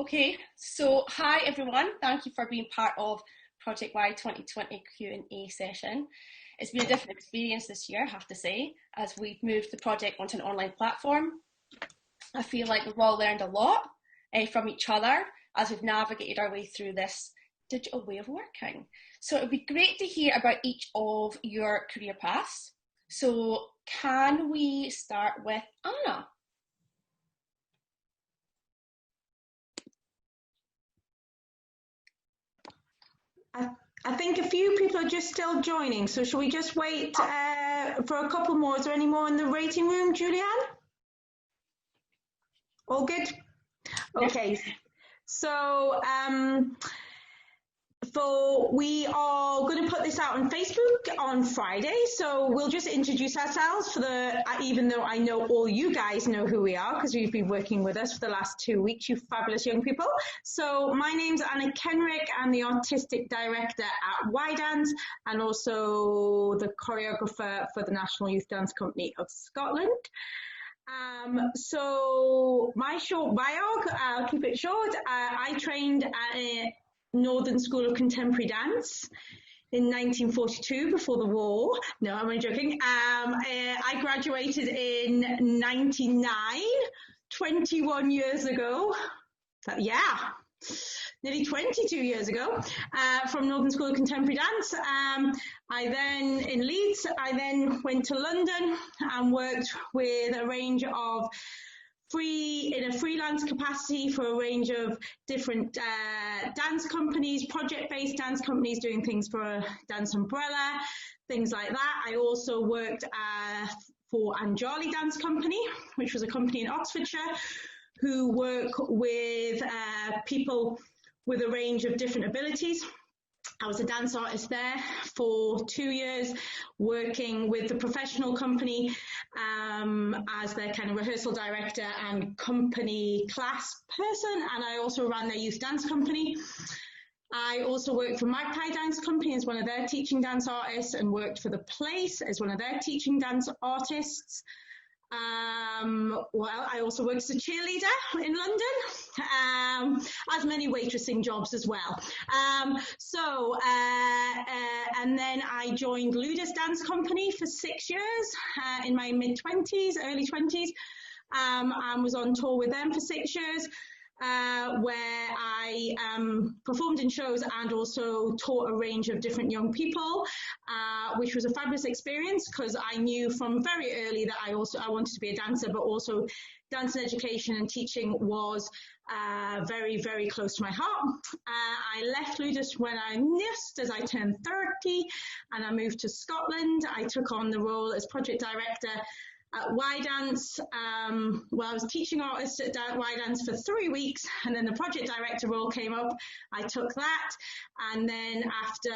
Okay, so hi everyone. Thank you for being part of Project Y 2020 Q&A session. It's been a different experience this year, I have to say, as we've moved the project onto an online platform. I feel like we've all learned a lot from each other as we've navigated our way through this digital way of working. So it would be great to hear about each of your career paths. So can we start with Anna? I think a few people are just still joining, so shall we just wait for a couple more? Is there any more in the rating room, Julianne? All good? Okay, so we are going to put this out on Facebook on Friday, so we'll just introduce ourselves even though I know all you guys know who we are because you've been working with us for the last 2 weeks, you fabulous young people. So my name's Anna Kenrick. I'm the artistic director at Y Dance and also the choreographer for the National Youth Dance Company of Scotland. So my short bio, I'll keep it short. I trained at a Northern School of Contemporary Dance in 1942 before the war. No, I'm only joking. I graduated in 99, 21 years ago. Yeah, nearly 22 years ago, from Northern School of Contemporary Dance. In Leeds, I then went to London and worked with a range of in a freelance capacity for a range of different dance companies, project-based dance companies doing things for a dance umbrella, things like that. I also worked for Anjali Dance Company, which was a company in Oxfordshire who work with people with a range of different abilities. I was a dance artist there for 2 years, working with the professional company as their kind of rehearsal director and company class person, and I also ran their youth dance company. I also worked for Magpie Dance Company as one of their teaching dance artists and worked for The Place as one of their teaching dance artists. I also worked as a cheerleader in London, as many waitressing jobs as well. And then I joined Ludus Dance Company for 6 years in my mid-20s, early 20s, and was on tour with them for 6 years. Where I performed in shows and also taught a range of different young people, which was a fabulous experience because I knew from very early that I wanted to be a dancer, but also dance and education and teaching was very, very close to my heart. I left Ludus just as I turned 30, and I moved to Scotland. I took on the role as project director at Y Dance. I was teaching artists at Y Dance for 3 weeks, and then the project director role came up. I took that, and then after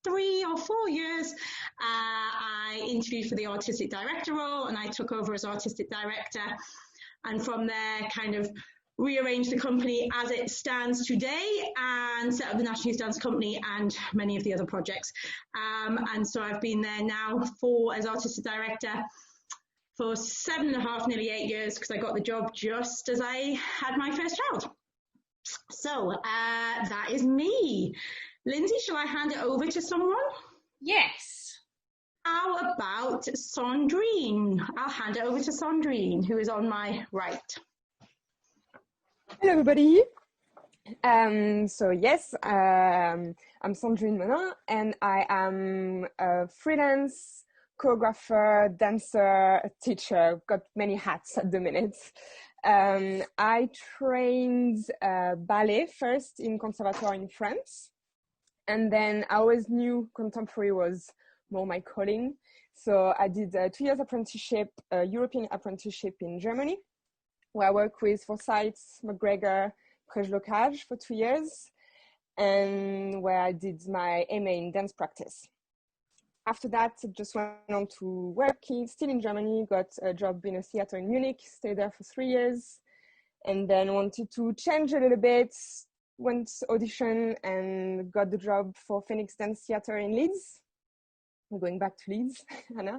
3 or 4 years, I interviewed for the artistic director role, and I took over as artistic director, and from there kind of rearranged the company as it stands today and set up the National Youth Dance Company and many of the other projects. And so I've been there now as artistic director for 7.5, nearly 8 years, because I got the job just as I had my first child. So that is me. Lindsay, shall I hand it over to someone? Yes. How about Sandrine? I'll hand it over to Sandrine, who is on my right. Hello, everybody. I'm Sandrine Monin, and I am a freelance choreographer, dancer, teacher. Got many hats at the minute. I trained ballet first in conservatoire in France, and then I always knew contemporary was more my calling. So I did a 2 years apprenticeship, a European apprenticeship in Germany, where I worked with Forsyth, McGregor, Prejlocage for 2 years, and where I did my MA in dance practice. After that, I just went on to working, still in Germany, got a job in a theater in Munich, stayed there for 3 years, and then wanted to change a little bit, went audition and got the job for Phoenix Dance Theater in Leeds. I'm going back to Leeds, Anna.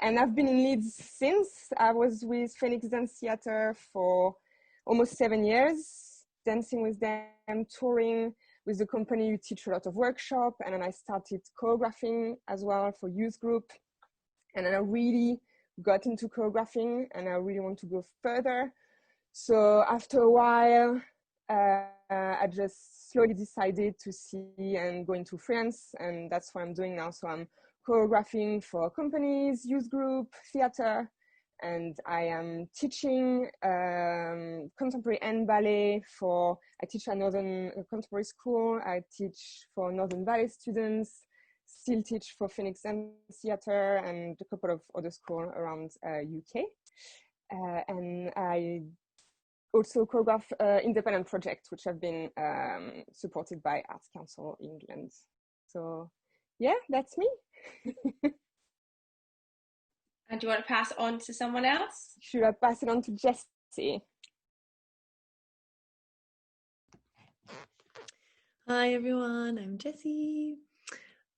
And I've been in Leeds since. I was with Phoenix Dance Theater for almost 7 years, dancing with them, touring with the company. You teach a lot of workshop, and then I started choreographing as well for youth group. And then I really got into choreographing, and I really want to go further. So after a while, I just slowly decided to see and go into freelance, and that's what I'm doing now. So I'm choreographing for companies, youth group, theater, and I am teaching contemporary and ballet I teach at Northern Contemporary School, I teach for Northern Ballet students, still teach for Phoenix Dance Theatre and a couple of other schools around UK. And I also choreograph independent projects, which have been supported by Arts Council England. So yeah, that's me. And do you want to pass it on to someone else? Should I pass it on to Jessie? Hi everyone, I'm Jessie.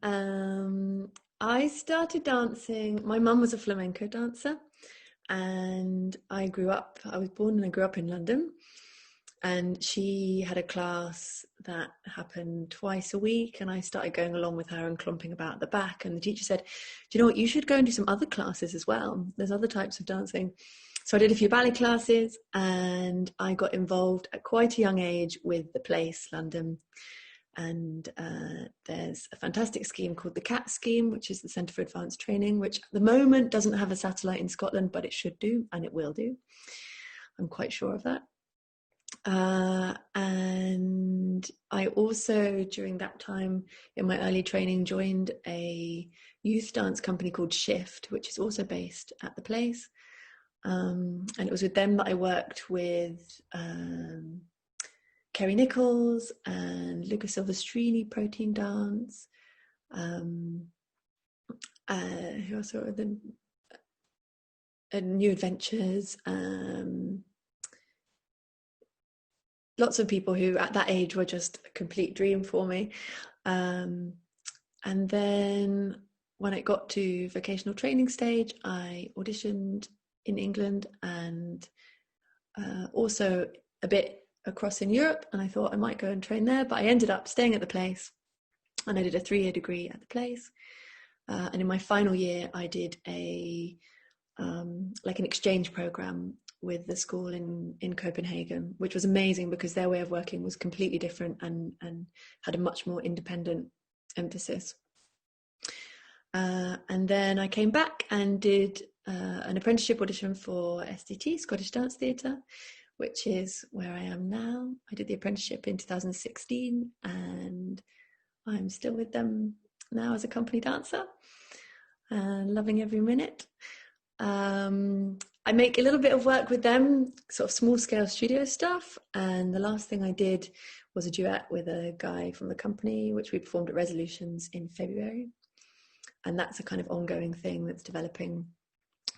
I started dancing, my mum was a flamenco dancer, and I was born and I grew up in London, and she had a class that happened twice a week, and I started going along with her and clumping about at the back, and the teacher said, do you know what, you should go and do some other classes as well, there's other types of dancing. So I did a few ballet classes, and I got involved at quite a young age with the Place London. And there's a fantastic scheme called the CAT scheme, which is the Centre for Advanced Training, which at the moment doesn't have a satellite in Scotland, but it should do, and it will do. I'm quite sure of that. And I also, during that time in my early training, joined a youth dance company called Shift, which is also based at the Place. And it was with them that I worked with Kerry Nichols and Luca Silvestrini, Protein Dance. Who else are the New Adventures. Lots of people who at that age were just a complete dream for me. And then when it got to vocational training stage, I auditioned in England and also a bit across in Europe, and I thought I might go and train there, but I ended up staying at the Place, and I did a 3-year degree at the Place. And in my final year, I did an exchange program with the school in Copenhagen, which was amazing because their way of working was completely different and had a much more independent emphasis. And then I came back and did an apprenticeship audition for SDT, Scottish Dance Theatre, which is where I am now. I did the apprenticeship in 2016, and I'm still with them now as a company dancer, and loving every minute. I make a little bit of work with them, sort of small scale studio stuff, and the last thing I did was a duet with a guy from the company, which we performed at Resolutions in February, and that's a kind of ongoing thing that's developing,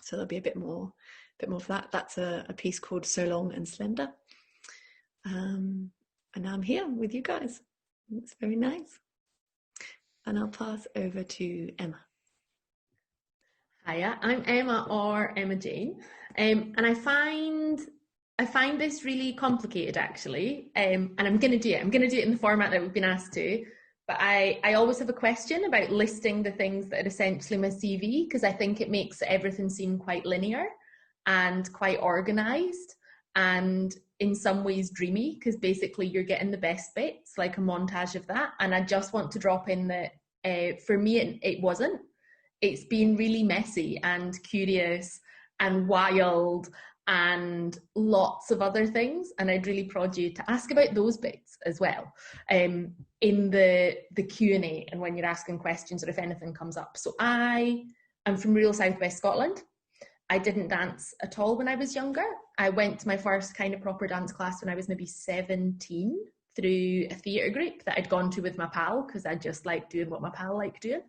so there'll be a bit more for that. That's a piece called So Long and Slender, and now I'm here with you guys. It's very nice, and I'll pass over to Emma. Hiya, I'm Emma, or Emma Jane, and I find this really complicated actually, and I'm going to do it in the format that we've been asked to, but I always have a question about listing the things that are essentially my CV, because I think it makes everything seem quite linear and quite organised and in some ways dreamy, because basically you're getting the best bits, like a montage of that, and I just want to drop in that for me it wasn't. It's been really messy and curious and wild and lots of other things, and I'd really prod you to ask about those bits as well in the Q&A and when you're asking questions or if anything comes up. So I am from rural southwest Scotland. I didn't dance at all when I was younger. I went to my first kind of proper dance class when I was maybe 17 through a theatre group that I'd gone to with my pal, because I just liked doing what my pal liked doing.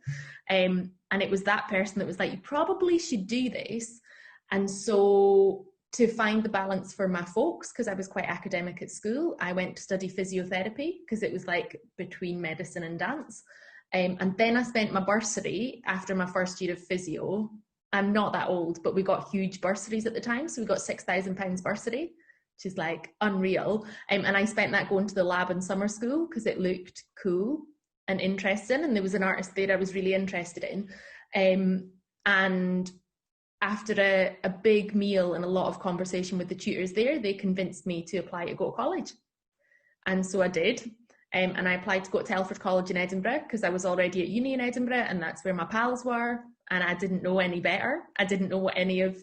And it was that person that was like, you probably should do this. And so to find the balance for my folks, because I was quite academic at school, I went to study physiotherapy because it was like between medicine and dance. And then I spent my bursary after my first year of physio. I'm not that old, but we got huge bursaries at the time. So we got £6,000 bursary which is like unreal. And I spent that going to the lab in summer school because it looked cool and interesting, and there was an artist there I was really interested in. And after a big meal and a lot of conversation with the tutors there, they convinced me to apply to go to college. And so I did. And I applied to go to Telford College in Edinburgh because I was already at uni in Edinburgh, and that's where my pals were. And I didn't know any better. I didn't know any of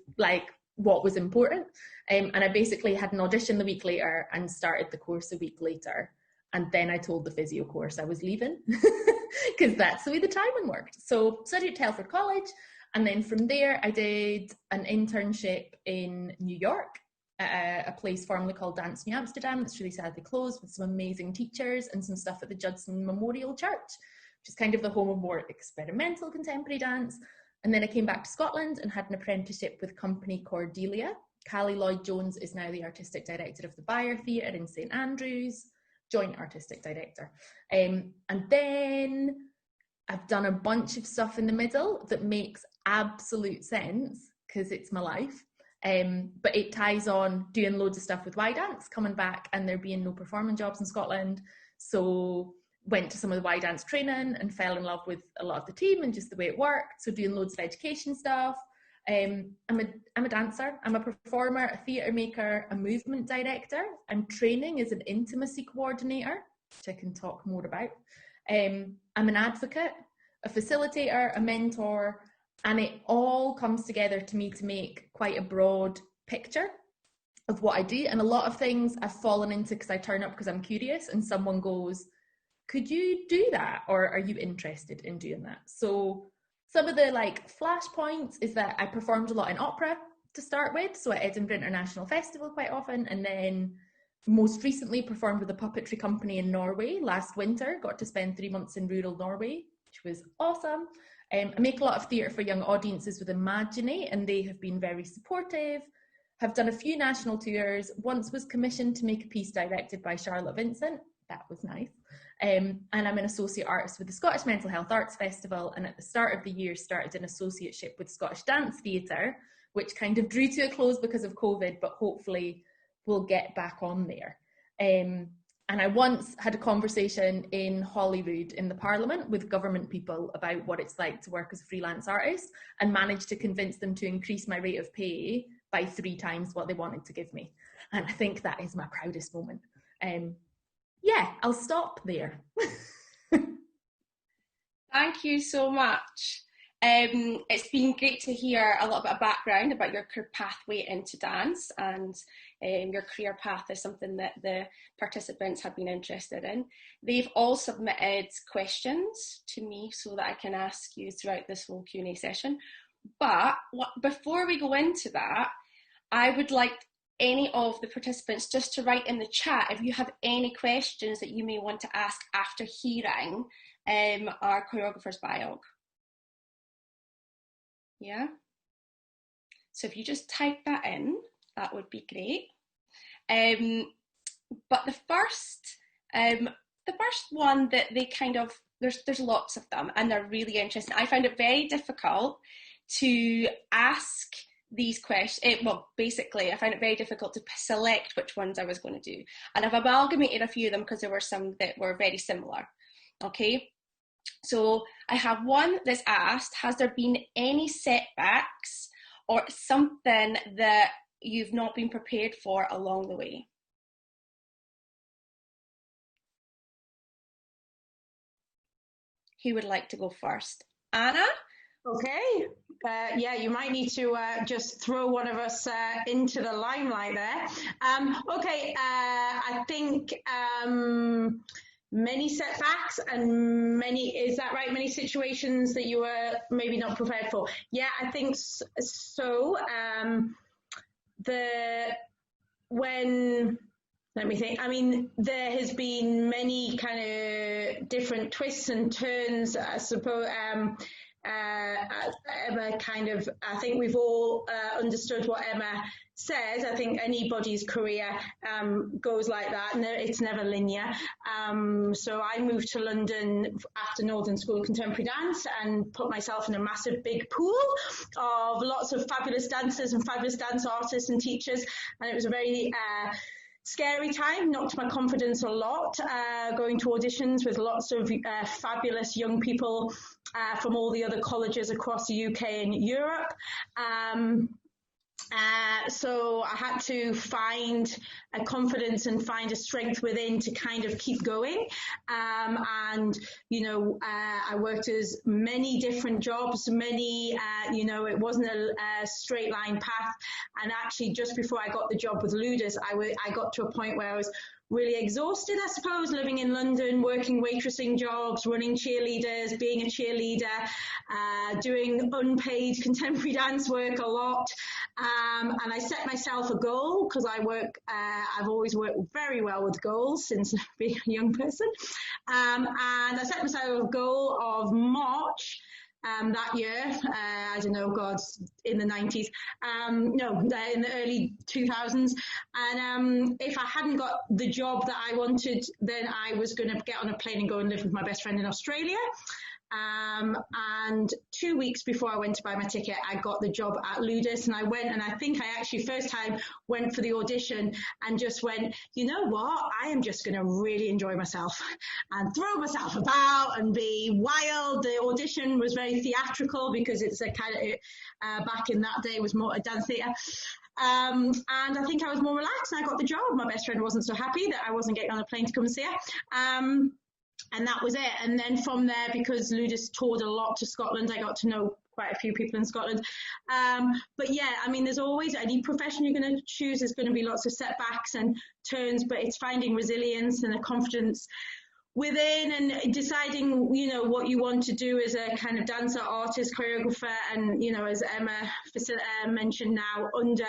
what was important. And I basically had an audition the week later and started the course a week later. And then I told the physio course I was leaving because that's the way the timing worked. So studied at Telford College. And then from there, I did an internship in New York at a place formerly called Dance New Amsterdam. It's really sadly closed, with some amazing teachers and some stuff at the Judson Memorial Church, which is kind of the home of more experimental contemporary dance. And then I came back to Scotland and had an apprenticeship with company Cordelia. Callie Lloyd-Jones is now the artistic director of the Byre Theatre in St Andrews, joint artistic director. And then I've done a bunch of stuff in the middle that makes absolute sense because it's my life. But it ties on doing loads of stuff with Y Dance, coming back and there being no performing jobs in Scotland. So went to some of the Y Dance training and fell in love with a lot of the team and just the way it worked. So doing loads of education stuff. I'm a dancer, I'm a performer, a theatre maker, a movement director. I'm training as an intimacy coordinator, which I can talk more about. I'm an advocate, a facilitator, a mentor, and it all comes together to me to make quite a broad picture of what I do. And a lot of things I've fallen into because I turn up because I'm curious and someone goes, could you do that? Or are you interested in doing that? So some of the flashpoints is that I performed a lot in opera to start with. So at Edinburgh International Festival quite often. And then most recently performed with a puppetry company in Norway last winter. Got to spend 3 months in rural Norway, which was awesome. I make a lot of theatre for young audiences with Imaginate, and they have been very supportive. Have done a few national tours. Once was commissioned to make a piece directed by Charlotte Vincent. That was nice. And I'm an associate artist with the Scottish Mental Health Arts Festival, and at the start of the year started an associateship with Scottish Dance Theatre, which kind of drew to a close because of COVID, but hopefully we'll get back on there. And I once had a conversation in Holyrood in the Parliament with government people about what it's like to work as a freelance artist, and managed to convince them to increase my rate of pay by 3 times what they wanted to give me. And I think that is my proudest moment. Yeah, I'll stop there. Thank you so much. It's been great to hear a little bit of background about your career pathway into dance, and your career path is something that the participants have been interested in. They've all submitted questions to me so that I can ask you throughout this whole Q&A session. But before we go into that, I would like any of the participants just to write in the chat if you have any questions that you may want to ask after hearing our choreographer's biog. Yeah, so if you just type that in, that would be great. But the first one that they kind of, there's lots of them and they're really interesting. I found it very difficult to ask these questions. Well, basically, I found it very difficult to select which ones I was going to do. And I've amalgamated a few of them because there were some that were very similar. Okay. So I have one that's asked, has there been any setbacks or something that you've not been prepared for along the way? Who would like to go first? Anna? Okay. Yeah, you might need to just throw one of us into the limelight there. Okay, I think many setbacks and is that right? Many situations that you were maybe not prepared for. Yeah, I think so. Let me think. I mean, there has been many kind of different twists and turns, I suppose. Emma I think we've all understood what Emma says, I think anybody's career goes like that, and it's never linear. So I moved to London after Northern School of Contemporary Dance and put myself in a massive big pool of lots of fabulous dancers and fabulous dance artists and teachers, and it was a very scary time, knocked my confidence a lot, going to auditions with lots of fabulous young people from all the other colleges across the UK and Europe. So I had to find a confidence and find a strength within to kind of keep going. And, you know, I worked as many different jobs, you know, it wasn't a straight line path. And actually, just before I got the job with Ludus, I got to a point where I was really exhausted, I suppose, living in London, working waitressing jobs, running cheerleaders, being a cheerleader, doing unpaid contemporary dance work a lot. And I set myself a goal because I've always worked very well with goals since being a young person. And I set myself a goal of March that year, I don't know, God, in the 90s, no, in the early 2000s. And if I hadn't got the job that I wanted, then I was going to get on a plane and go and live with my best friend in Australia. And 2 weeks before I went to buy my ticket, I got the job at Ludus, and I went, and I think I actually first time went for the audition and just went, you know what, I am just going to really enjoy myself and throw myself about and be wild. The audition was very theatrical because it's a kind of, back in that day was more a dance theatre. And I think I was more relaxed and I got the job. My best friend wasn't so happy that I wasn't getting on a plane to come and see her. And that was it. And then from there, because Ludus toured a lot to Scotland, I got to know quite a few people in Scotland. But yeah, I mean, there's always any profession you're going to choose. There's going to be lots of setbacks and turns, but it's finding resilience and a confidence within and deciding, you know, what you want to do as a kind of dancer, artist, choreographer. And, you know, as Emma mentioned now, under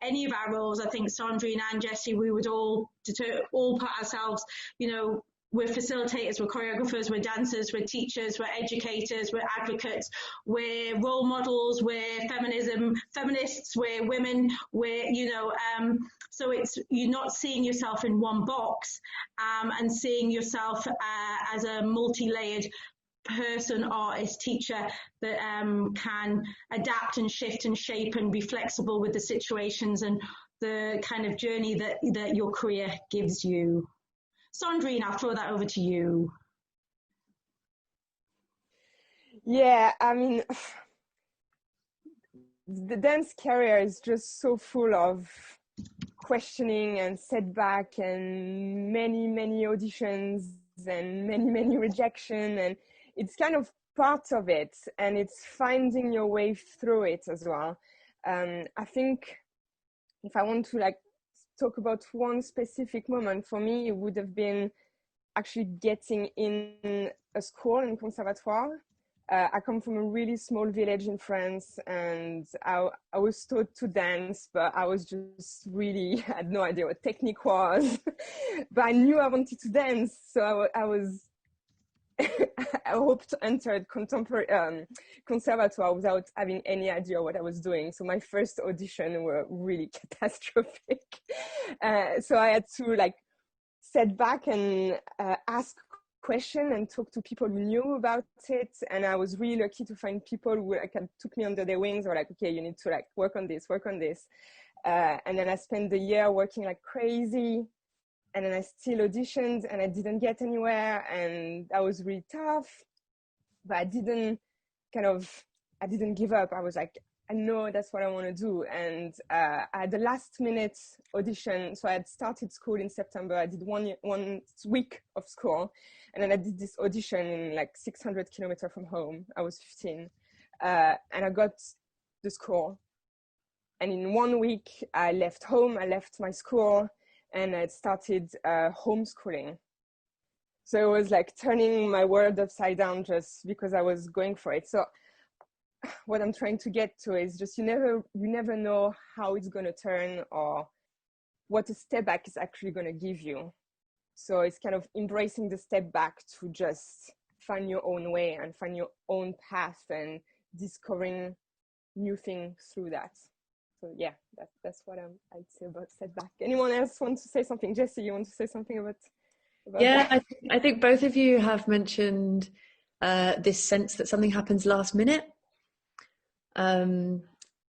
any of our roles, I think Sandrine and Jessie, we would all put ourselves, you know, we're facilitators, we're choreographers, we're dancers, we're teachers, we're educators, we're advocates, we're role models, we're feminists, we're women, we're, you know, so it's, you're not seeing yourself in one box, and seeing yourself as a multi-layered person, artist, teacher that can adapt and shift and shape and be flexible with the situations and the kind of journey that your career gives you. Sandrine, I'll throw that over to you. Yeah, I mean, the dance career is just so full of questioning and setback and many auditions and many rejection, and it's kind of part of it, and it's finding your way through it as well. I think if I want to like talk about one specific moment, for me it would have been actually getting in a school in conservatoire. I come from a really small village in France, and I was taught to dance, but I was just really had no idea what technique was. But I knew I wanted to dance, so I was I hoped to enter contemporary conservatoire without having any idea what I was doing. So my first audition were really catastrophic. So I had to like sit back and ask questions and talk to people who knew about it. And I was really lucky to find people who like took me under their wings, or like, okay, you need to like work on this. And then I spent the year working like crazy. And then I still auditioned and I didn't get anywhere, and that was really tough, but I didn't give up. I was like, I know that's what I want to do. And I had the last minute audition. So I had started school in September. I did one week of school, and then I did this audition in like 600 kilometers from home. I was 15, and I got the school. And in 1 week, I left home, I left my school, and I started homeschooling. So it was like turning my world upside down just because I was going for it. So what I'm trying to get to is just you never know how it's going to turn or what a step back is actually going to give you. So it's kind of embracing the step back to just find your own way and find your own path and discovering new things through that. So yeah, that's what I'd say about setback. Anyone else want to say something? Jessie, you want to say something about Yeah, that? I think both of you have mentioned this sense that something happens last minute.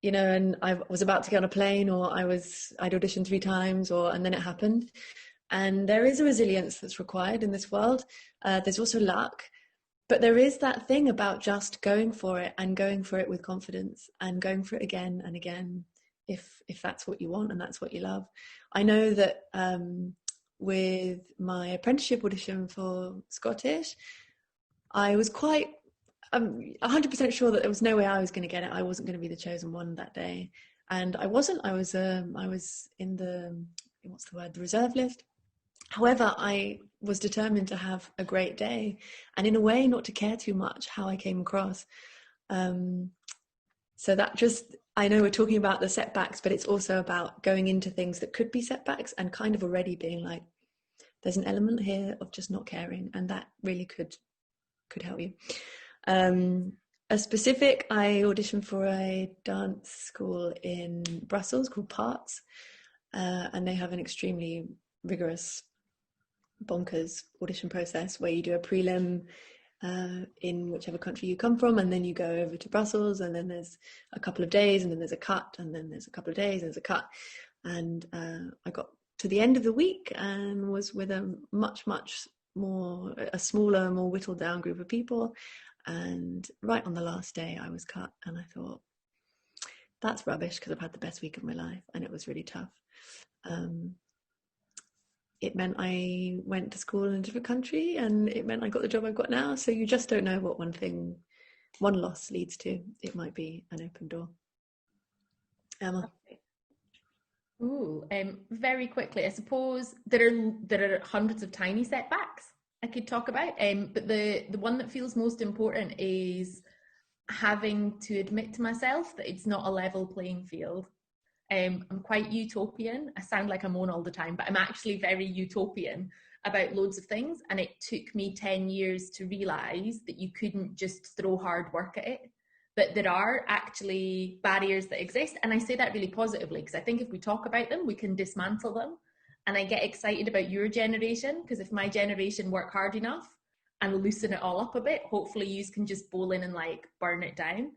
You know, and I was about to get on a plane, or I'd auditioned 3 times, and then it happened. And there is a resilience that's required in this world. There's also luck, but there is that thing about just going for it, and going for it with confidence, and going for it again and again, if that's what you want and that's what you love. I know that with my apprenticeship audition for Scottish, I was quite 100% sure that there was no way I was going to get it. I wasn't going to be the chosen one that day, and I wasn't. I was in the, what's the word, the reserve list. However, I was determined to have a great day, and in a way not to care too much how I came across. So that just, I know we're talking about the setbacks, but it's also about going into things that could be setbacks and kind of already being like, there's an element here of just not caring, and that really could help you. A specific, I auditioned for a dance school in Brussels called Parts, and they have an extremely rigorous, bonkers audition process where you do a prelim in whichever country you come from, and then you go over to Brussels, and then there's a couple of days, and then there's a cut, and then there's a couple of days, and there's a cut. And I got to the end of the week and was with a smaller, more whittled down group of people. And right on the last day I was cut, and I thought, that's rubbish, because I've had the best week of my life, and it was really tough. It meant I went to school in a different country, and it meant I got the job I've got now. So you just don't know what one loss leads to. It might be an open door. Emma. Ooh, very quickly, I suppose there are hundreds of tiny setbacks I could talk about, but the one that feels most important is having to admit to myself that it's not a level playing field. I'm quite utopian. I sound like I'm on all the time, but I'm actually very utopian about loads of things, and it took me 10 years to realise that you couldn't just throw hard work at it, that there are actually barriers that exist. And I say that really positively, because I think if we talk about them, we can dismantle them. And I get excited about your generation, because if my generation work hard enough and loosen it all up a bit, hopefully you can just bowl in and like burn it down.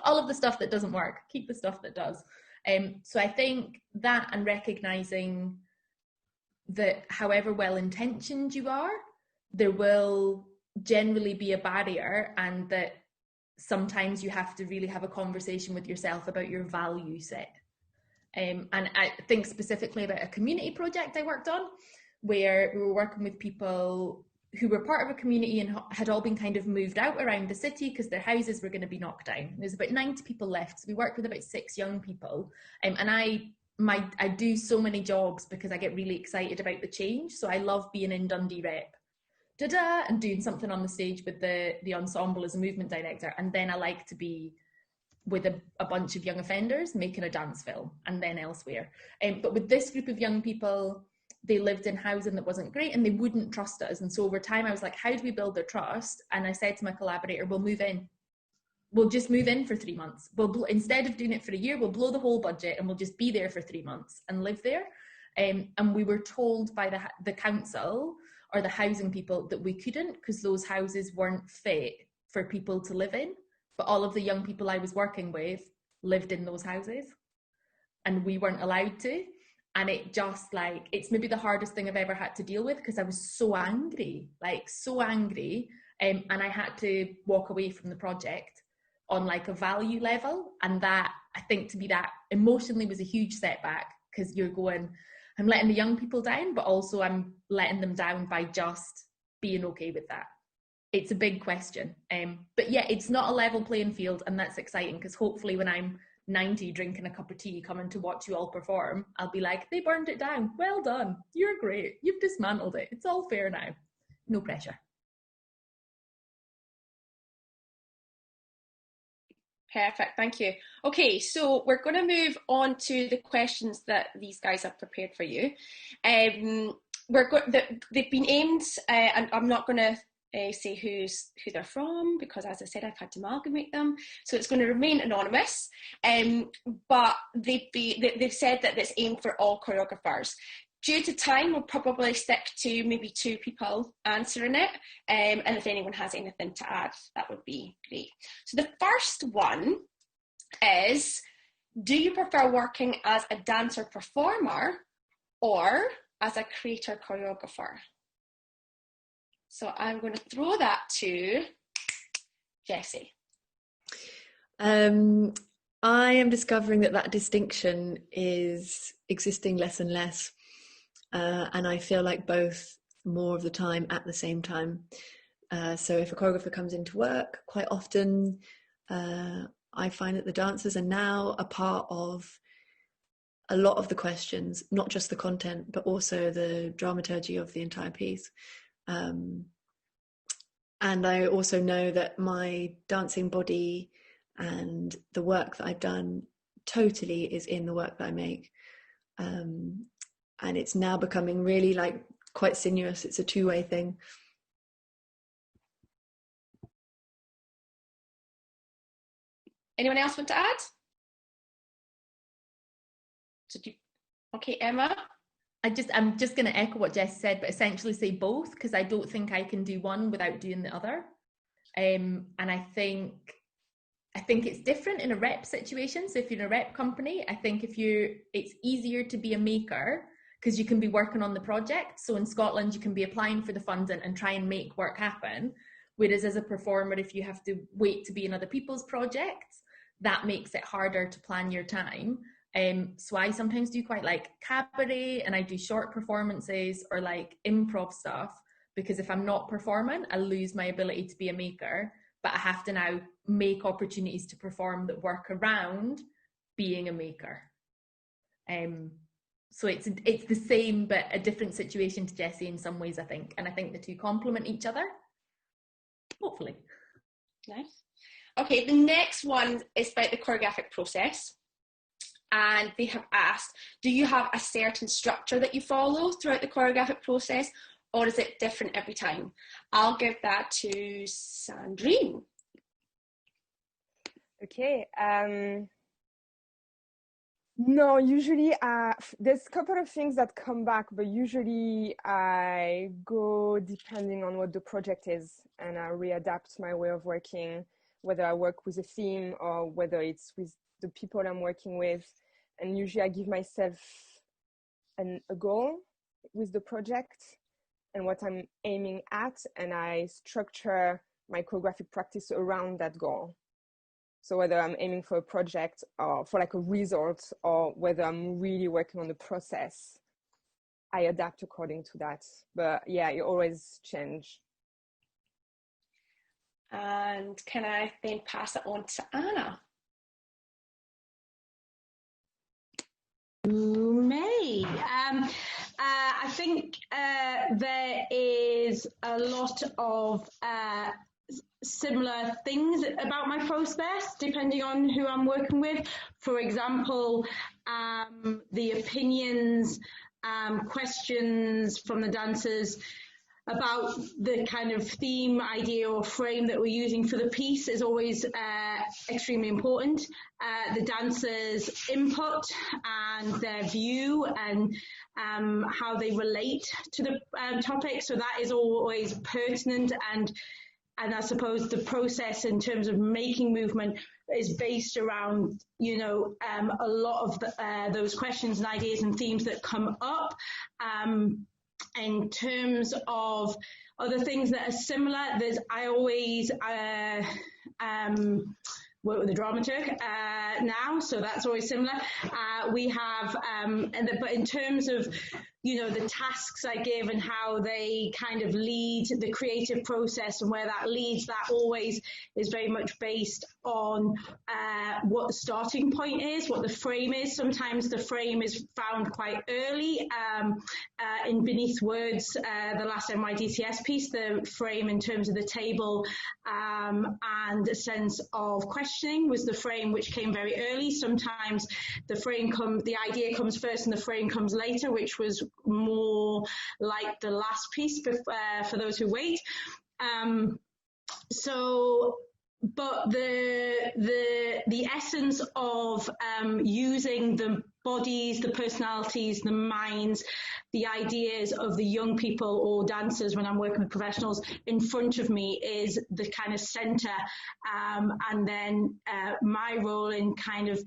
All of the stuff that doesn't work, keep the stuff that does. So I think that, and recognising that however well intentioned you are, there will generally be a barrier, and that sometimes you have to really have a conversation with yourself about your value set. And I think specifically about a community project I worked on, where we were working with people who were part of a community and had all been kind of moved out around the city because their houses were going to be knocked down. There's about 90 people left. So we worked with about 6 young people. And I do so many jobs because I get really excited about the change. So I love being in Dundee Rep, and doing something on the stage with the ensemble as a movement director. And then I like to be with a bunch of young offenders making a dance film, and then elsewhere. But with this group of young people, they lived in housing that wasn't great, and they wouldn't trust us. And so over time I was like, how do we build their trust? And I said to my collaborator, we'll move in. We'll just move in for 3 months. Instead of doing it for a year, we'll blow the whole budget and we'll just be there for 3 months and live there. And we were told by the council or the housing people that we couldn't, because those houses weren't fit for people to live in. But all of the young people I was working with lived in those houses, and we weren't allowed to. And it just it's maybe the hardest thing I've ever had to deal with, because I was so angry. And I had to walk away from the project on a value level. And that, I think, to me, that emotionally was a huge setback, because you're going, I'm letting the young people down, but also I'm letting them down by just being okay with that. It's a big question. But yeah, it's not a level playing field, and that's exciting, because hopefully when I'm 90 drinking a cup of tea coming to watch you all perform, I'll be like, they burned it down. Well done. You're great. You've dismantled it. It's all fair now. No pressure. Perfect, thank you. Okay, so we're going to move on to the questions that these guys have prepared for you. They've been aimed, and I'm not going to say who they're from, because as I said, I've had to amalgamate them, so it's going to remain anonymous. But they've said that it's aimed for all choreographers. Due to time, we'll probably stick to maybe 2 people answering it, and if anyone has anything to add, that would be great. So the first one is, do you prefer working as a dancer performer or as a creator choreographer? So I'm going to throw that to Jessie. I am discovering that distinction is existing less and less. And I feel like both more of the time at the same time. So if a choreographer comes into work, quite often I find that the dancers are now a part of a lot of the questions, not just the content, but also the dramaturgy of the entire piece. And I also know that my dancing body and the work that I've done totally is in the work that I make. And it's now becoming really like quite sinuous. It's a two-way thing. Anyone else want to add? Okay, Emma? I'm just going to echo what Jess said, but essentially say both, because I don't think I can do one without doing the other. And I think it's different in a rep situation. So if you're in a rep company, I think it's easier to be a maker because you can be working on the project. So in Scotland, you can be applying for the funding and try and make work happen. Whereas as a performer, if you have to wait to be in other people's projects, that makes it harder to plan your time. So I sometimes do quite like cabaret, and I do short performances or like improv stuff, because if I'm not performing, I lose my ability to be a maker, but I have to now make opportunities to perform that work around being a maker. So it's the same, but a different situation to Jessie in some ways, I think. And I think the two complement each other, hopefully. Nice. Okay, the next one is about the choreographic process. And they have asked, do you have a certain structure that you follow throughout the choreographic process, or is it different every time? I'll give that to Sandrine. Okay. No, usually there's a couple of things that come back, but usually I go depending on what the project is, and I readapt my way of working, whether I work with a theme or whether it's with the people I'm working with. And usually I give myself a goal with the project and what I'm aiming at, and I structure my choreographic practice around that goal. So whether I'm aiming for a project or for like a result, or whether I'm really working on the process, I adapt according to that. But yeah, you always change. And can I then pass it on to Anna? You may. I think there is a lot of similar things about my process depending on who I'm working with. For example, the opinions, questions from the dancers about the kind of theme, idea or frame that we're using for the piece is always extremely important. The dancers' input and their view and how they relate to the topic, so that is always pertinent, and I suppose the process in terms of making movement is based around, a lot of those questions and ideas and themes that come up. In terms of other things that are similar, I always work with a dramaturg now, so that's always similar. We have, but in terms of, the tasks I give and how they kind of lead the creative process and where that leads, that always is very much based on what the starting point is, what the frame is. Sometimes the frame is found quite early. In Beneath Words, the last NYDCS piece, the frame in terms of the table and a sense of questioning was the frame which came very early. Sometimes the idea comes first and the frame comes later, which was more like the last piece for those who wait. But the essence of using the bodies, the personalities, the minds, the ideas of the young people or dancers when I'm working with professionals in front of me is the kind of center, and then my role in kind of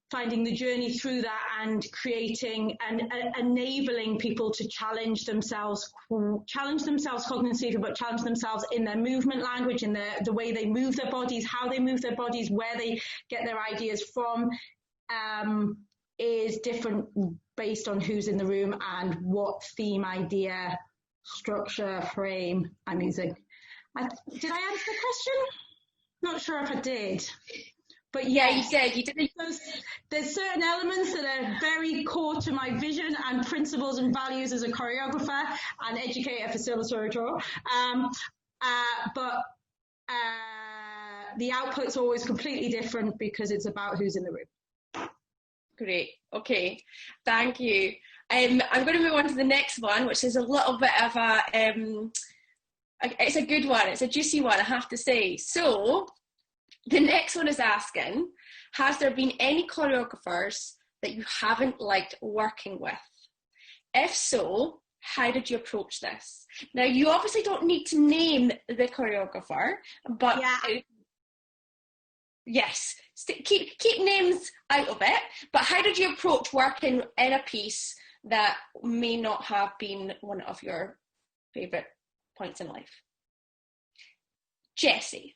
finding the journey through that and creating and enabling people to challenge themselves cognitively, but challenge themselves in their movement language, in the way they move their bodies, how they move their bodies, where they get their ideas from, is different based on who's in the room and what theme, idea, structure, frame I'm using. Did I answer the question? Not sure if I did. But yeah, you did. There's certain elements that are very core to my vision and principles and values as a choreographer and educator, facilitator. But the output's always completely different because it's about who's in the room. Great. Okay. Thank you. I'm going to move on to the next one, which is a little bit of a, it's a good one. It's a juicy one, I have to say. So, the next one is asking, has there been any choreographers that you haven't liked working with? If so, how did you approach this? Now, you obviously don't need to name the choreographer, but yeah. Yes, keep names out of it, but how did you approach working in a piece that may not have been one of your favourite points in life? Jessie.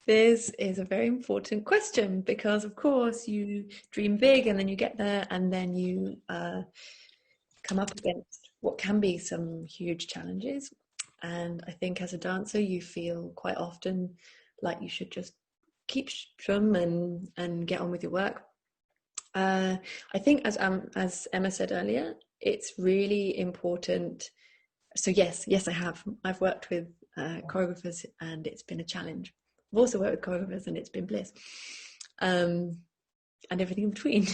This is a very important question because, of course, you dream big and then you get there and then you come up against what can be some huge challenges. And I think as a dancer, you feel quite often like you should just keep strum and get on with your work. I think as Emma said earlier, it's really important. So yes, I have. I've worked with choreographers and it's been a challenge. I've also worked with choreographers and it's been bliss, and everything in between.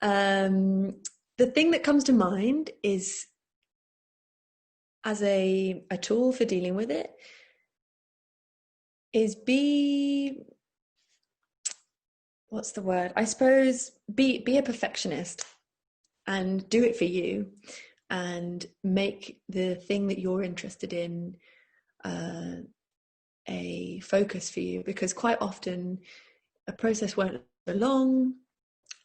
The thing that comes to mind is, as a tool for dealing with it, is what's the word? I suppose be a perfectionist and do it for you and make the thing that you're interested in a focus for you, because quite often a process won't go long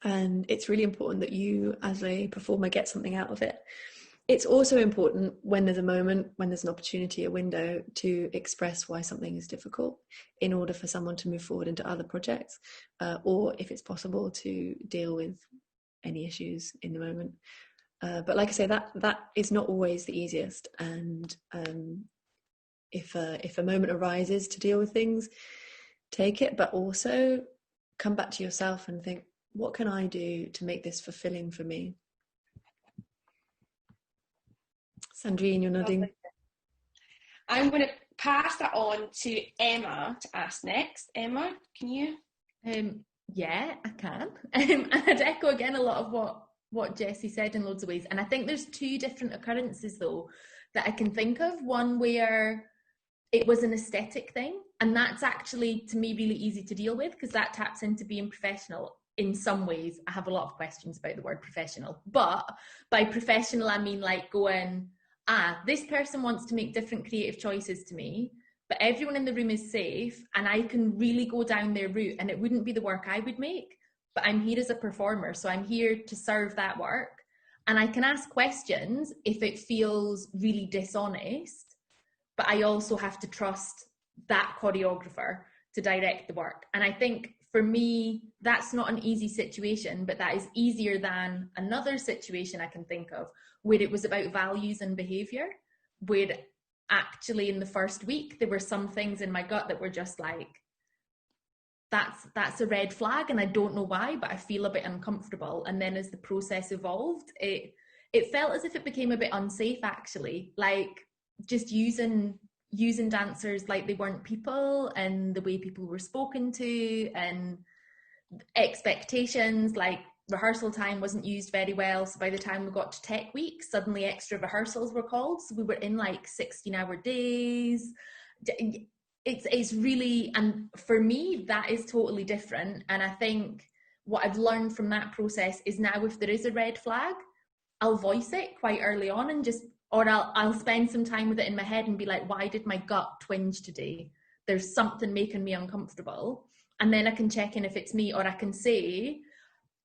and it's really important that you as a performer get something out of it. It's also important when there's a moment, when there's an opportunity, a window to express why something is difficult in order for someone to move forward into other projects, or if it's possible to deal with any issues in the moment. But like I say, that is not always the easiest. And if a moment arises to deal with things, take it, but also come back to yourself and think, what can I do to make this fulfilling for me? Sandrine, you're nodding. I'm going to pass that on to Emma to ask next. Emma, can you? Yeah, I can. I'd echo again a lot of what Jessie said in loads of ways. And I think there's two different occurrences, though, that I can think of. One where it was an aesthetic thing, and that's actually, to me, really easy to deal with because that taps into being professional. In some ways, I have a lot of questions about the word professional, but by professional, I mean like going, this person wants to make different creative choices to me, but everyone in the room is safe and I can really go down their route and it wouldn't be the work I would make, but I'm here as a performer, so I'm here to serve that work. And I can ask questions if it feels really dishonest, but I also have to trust that choreographer to direct the work. And I think for me, that's not an easy situation, but that is easier than another situation I can think of where it was about values and behavior, where actually in the first week, there were some things in my gut that were just like, that's a red flag and I don't know why, but I feel a bit uncomfortable. And then as the process evolved, it felt as if it became a bit unsafe, actually, like just using dancers like they weren't people, and the way people were spoken to and expectations, like rehearsal time wasn't used very well. So by the time we got to tech week, suddenly extra rehearsals were called. So we were in like 16-hour days. It's really, and for me, that is totally different. And I think what I've learned from that process is now if there is a red flag, I'll voice it quite early on and just, or I'll spend some time with it in my head and be like, why did my gut twinge today? There's something making me uncomfortable. And then I can check in if it's me, or I can say,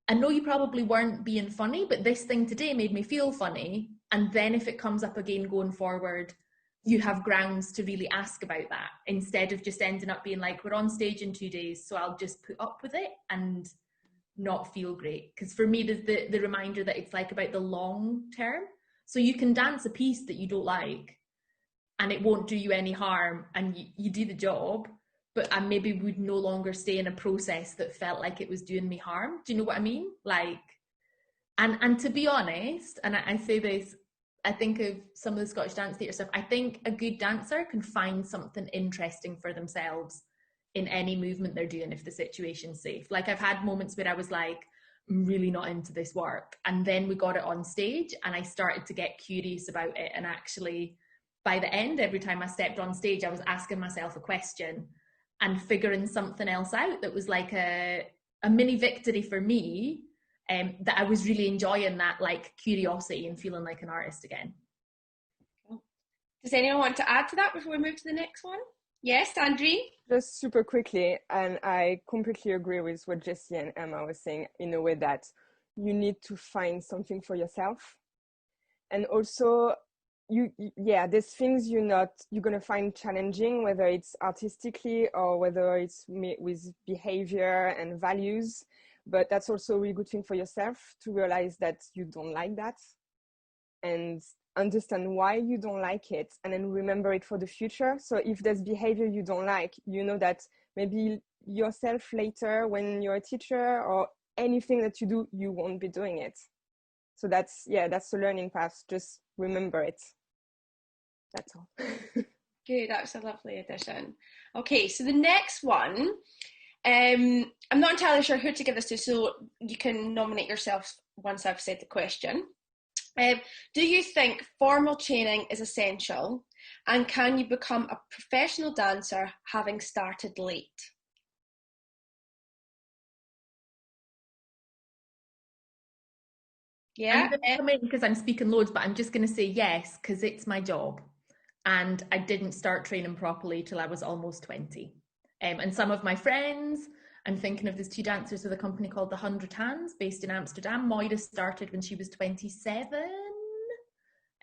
I know you probably weren't being funny, but this thing today made me feel funny. And then if it comes up again going forward, you have grounds to really ask about that, instead of just ending up being like, we're on stage in 2 days, so I'll just put up with it and not feel great. Because for me, there's the reminder that it's like about the long term. So you can dance a piece that you don't like and it won't do you any harm, and you do the job, but I maybe would no longer stay in a process that felt like it was doing me harm. Do you know what I mean? Like, and to be honest, and I say this, I think of some of the Scottish dance theatre stuff, I think a good dancer can find something interesting for themselves in any movement they're doing if the situation's safe. Like, I've had moments where I was like, I'm really not into this work. And then we got it on stage and I started to get curious about it. And actually, by the end, every time I stepped on stage, I was asking myself a question and figuring something else out that was like a mini victory for me, that I was really enjoying, that like curiosity and feeling like an artist again. Does anyone want to add to that before we move to the next one? Yes, Sandrine? Just super quickly, and I completely agree with what Jessie and Emma were saying, in a way that you need to find something for yourself. And also, there's things you're gonna find challenging, whether it's artistically or whether it's with behavior and values. But that's also a really good thing for yourself to realize that you don't like that and understand why you don't like it, and then remember it for the future. So if there's behavior you don't like, you know that maybe yourself later when you're a teacher or anything that you do, you won't be doing it. So that's the learning path. Just remember it. That's all. Good, that's a lovely addition. Okay, so the next one, I'm not entirely sure who to give this to, so you can nominate yourself once I've said the question. Do you think formal training is essential, and can you become a professional dancer having started late? Yeah. I'm going to come in because I'm speaking loads, but I'm just going to say yes, because it's my job. And I didn't start training properly till I was almost 20. And some of my friends, I'm thinking of these two dancers with a company called the 100 Hands based in Amsterdam. Moira started when she was 27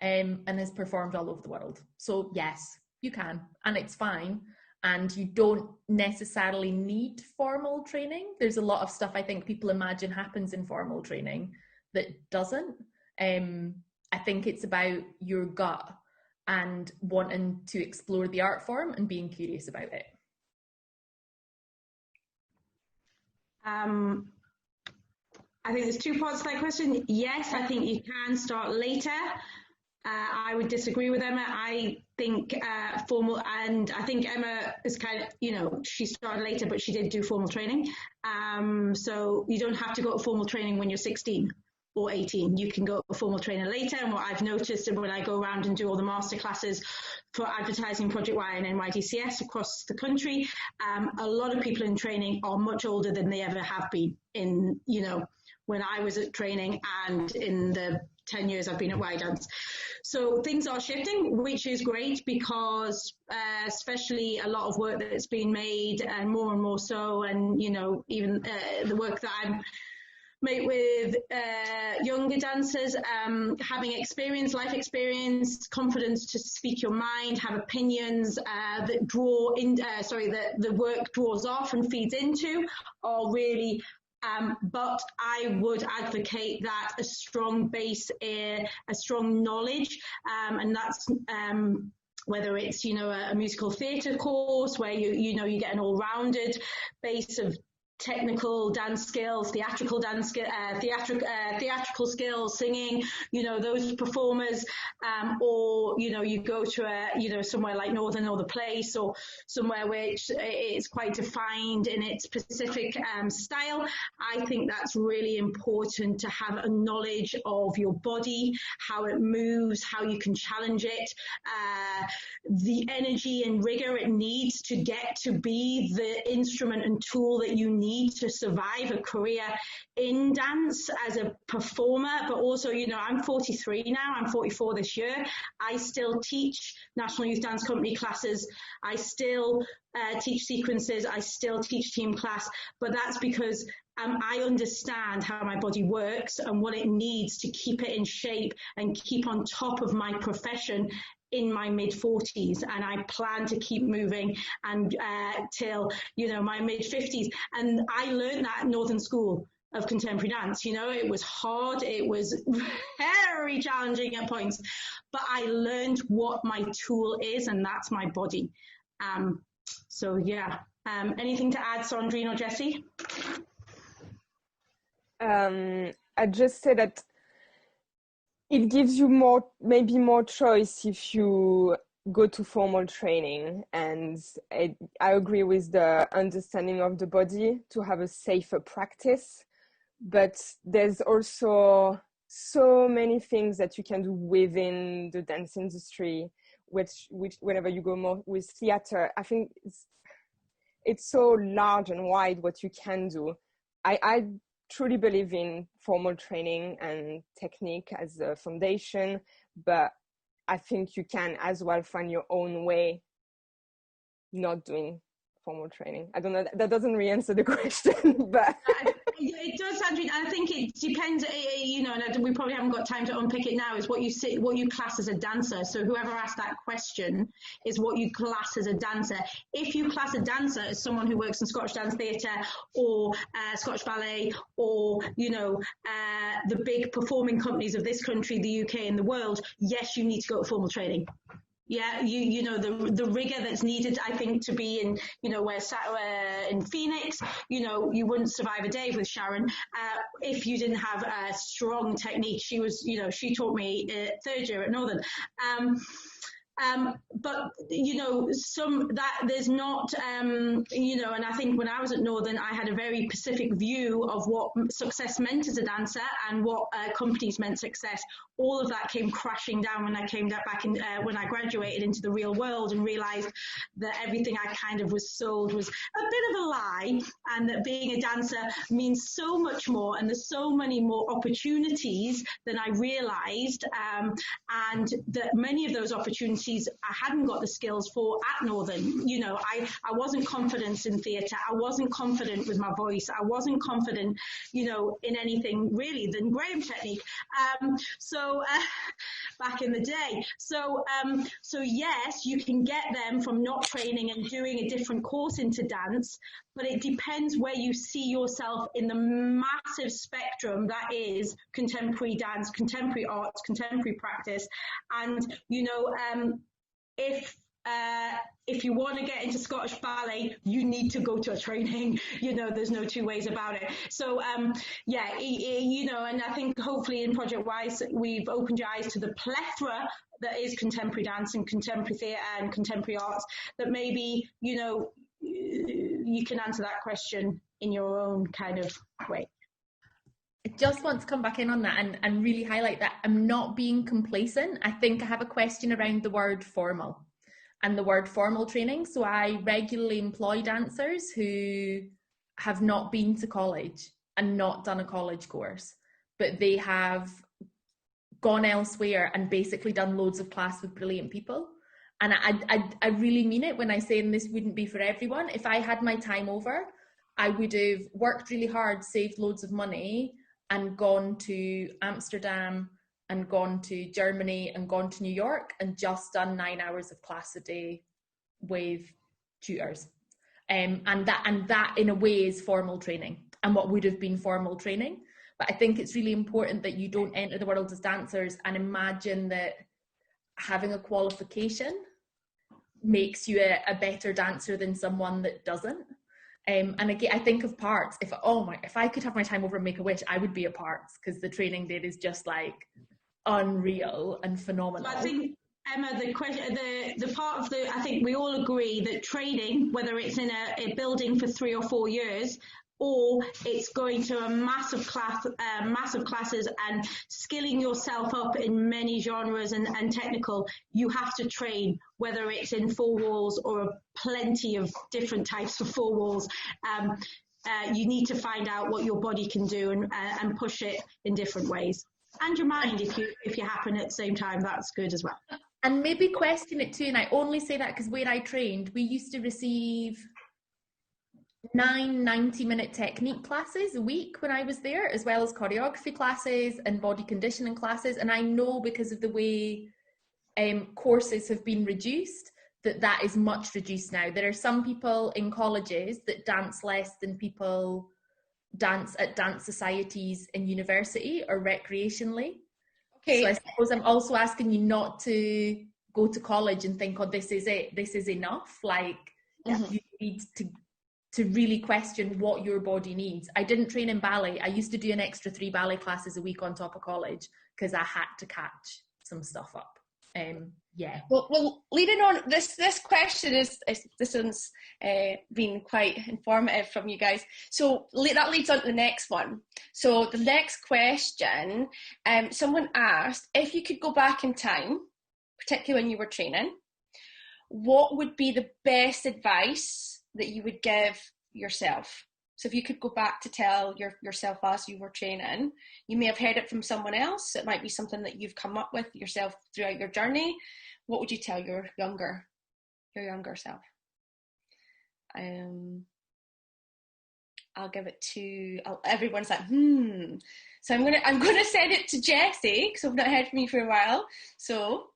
and has performed all over the world. So yes, you can, and it's fine. And you don't necessarily need formal training. There's a lot of stuff I think people imagine happens in formal training that doesn't. I think it's about your gut and wanting to explore the art form and being curious about it. I think there's two parts to that question. Yes, I think you can start later. I would disagree with Emma. I think formal, and I think Emma is kind of, she started later, but she did do formal training. So you don't have to go to formal training when you're 16 or 18. You can go to formal training later. And what I've noticed when I go around and do all the master classes for advertising Project Y and NYDCS across the country, a lot of people in training are much older than they ever have been in, when I was at training and in the 10 years I've been at Y Dance. So things are shifting, which is great, because especially a lot of work that's been made, and more so, and even the work that I'm made with younger dancers, having experience, life experience, confidence to speak your mind, have opinions that draw in, that the work draws off and feeds into, are really. But I would advocate that a strong base, a strong knowledge, and that's whether it's a musical theatre course where you get an all-rounded base of technical dance skills, theatrical skills, singing, those performers, or, you go to somewhere like Northern or the Place, or somewhere which is quite defined in its specific style. I think that's really important to have a knowledge of your body, how it moves, how you can challenge it, the energy and rigor it needs to get to be the instrument and tool that you need to survive a career in dance as a performer. But also, I'm 43 now, I'm 44 this year. I still teach National Youth Dance Company classes. I still teach sequences. I still teach team class, but that's because I understand how my body works and what it needs to keep it in shape and keep on top of my profession in my mid-40s, and I plan to keep moving and till my mid-50s. And I learned that at Northern School of Contemporary Dance. It was hard, it was very challenging at points, but I learned what my tool is, and that's my body. So yeah, anything to add, Sandrine or Jessie? I just say that it gives you maybe more choice if you go to formal training, and I agree with the understanding of the body to have a safer practice, but there's also so many things that you can do within the dance industry, which whenever you go more with theater, I think it's so large and wide what you can do. I truly believe in formal training and technique as a foundation, but I think you can as well find your own way not doing formal training. I don't know, that doesn't really answer the question, but it does, Sandrine. I think it depends, and we probably haven't got time to unpick it now, is what you class as a dancer. So whoever asked that question is what you class as a dancer. If you class a dancer as someone who works in Scottish Dance Theatre or Scottish Ballet, or, the big performing companies of this country, the UK and the world, yes, you need to go to formal training. Yeah, the rigor that's needed, I think, to be in, where in Phoenix, you wouldn't survive a day with Sharon if you didn't have a strong technique. She taught me third year at Northern. But there's not, and I think when I was at Northern, I had a very specific view of what success meant as a dancer and what companies meant success. All of that came crashing down when I came back in, when I graduated into the real world and realized that everything I kind of was sold was a bit of a lie, and that being a dancer means so much more, and there's so many more opportunities than I realized, and that many of those opportunities I hadn't got the skills for at Northern. I wasn't confident in theatre. I wasn't confident with my voice. I wasn't confident, in anything really than Graham technique. Back in the day. So yes, you can get them from not training and doing a different course into dance, but it depends where you see yourself in the massive spectrum that is contemporary dance, contemporary arts, contemporary practice. And, if you want to get into Scottish Ballet, you need to go to a training. There's no two ways about it. So, and I think hopefully in Project Wise, we've opened your eyes to the plethora that is contemporary dance and contemporary theatre and contemporary arts, that maybe, you can answer that question in your own kind of way. I just want to come back in on that and really highlight that I'm not being complacent. I think I have a question around the word formal and the word formal training. So I regularly employ dancers who have not been to college and not done a college course, but they have gone elsewhere and basically done loads of class with brilliant people. And I really mean it when I say, and this wouldn't be for everyone, if I had my time over, I would have worked really hard, saved loads of money, and gone to Amsterdam and gone to Germany and gone to New York and just done 9 hours of class a day with tutors. And that in a way is formal training and what would have been formal training. But I think it's really important that you don't enter the world as dancers and imagine that having a qualification makes you a better dancer than someone that doesn't. And again, I think of parts. If I could have my time over and make a wish, I would be at parts, because the training there is just like unreal and phenomenal. So I think, Emma, the part of I think we all agree that training, whether it's in a building for 3 or 4 years, or it's going to a massive classes and skilling yourself up in many genres and technical, you have to train, whether it's in 4 walls or plenty of different types of 4 walls. You need to find out what your body can do and push it in different ways. And your mind, if you happen at the same time, that's good as well. And maybe question it too. And I only say that because where I trained, we used to receive 9 90-minute technique classes a week when I was there, as well as choreography classes and body conditioning classes. And I know, because of the way courses have been reduced, that is much reduced now. There are some people in colleges that dance less than people dance at dance societies in university or recreationally. Okay. So I suppose I'm also asking you not to go to college and think, oh, this is it, this is enough. Like, you need to really question what your body needs. I didn't train in ballet. I used to do an extra 3 ballet classes a week on top of college because I had to catch some stuff up. Yeah. Well, leading on, this question is this one's been quite informative from you guys. So that leads on to the next one. So the next question, someone asked, if you could go back in time, particularly when you were training, what would be the best advice that you would give yourself? So if you could go back to tell yourself as you were training, you may have heard it from someone else. It might be something that you've come up with yourself throughout your journey. What would you tell your younger self? I'll give it to, everyone's like, So I'm gonna send it to Jessie, because I've not heard from you for a while. So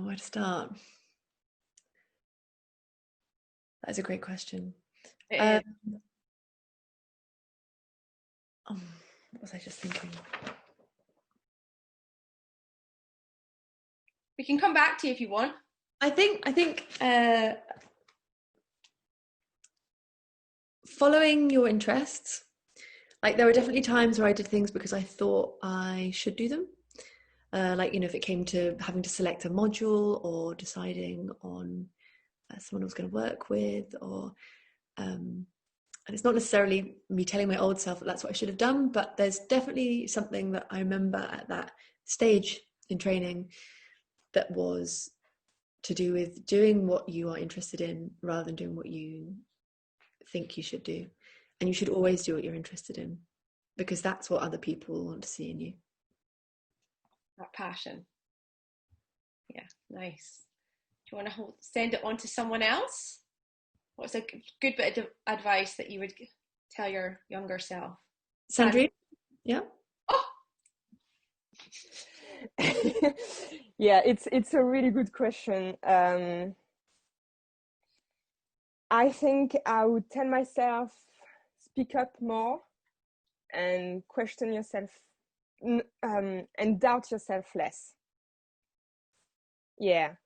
where to start? That's a great question. What was I just thinking? we can come back to you if you want. I think following your interests. Like, there were definitely times where I did things because I thought I should do them. Like, if it came to having to select a module or deciding on someone I was going to work with, or and it's not necessarily me telling my old self that that's what I should have done, but there's definitely something that I remember at that stage in training that was to do with doing what you are interested in rather than doing what you think you should do. And you should always do what you're interested in, because that's what other people want to see in you. That passion. Yeah, nice. Do you want to send it on to someone else? What's a good bit of advice that you would tell your younger self? Sandrine? Yeah. Oh! Yeah, it's a really good question. I think I would tell myself, speak up more and question yourself, and doubt yourself less. Yeah,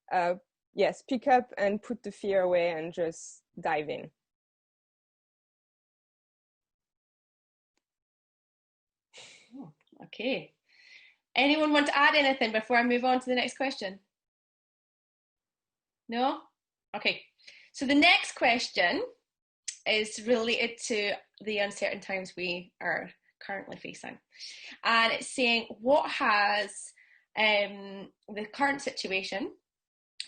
speak up and put the fear away and just dive in. Oh, okay. Anyone want to add anything before I move on to the next question? No? Okay. So the next question is related to the uncertain times we are currently facing. And it's saying, what has the current situation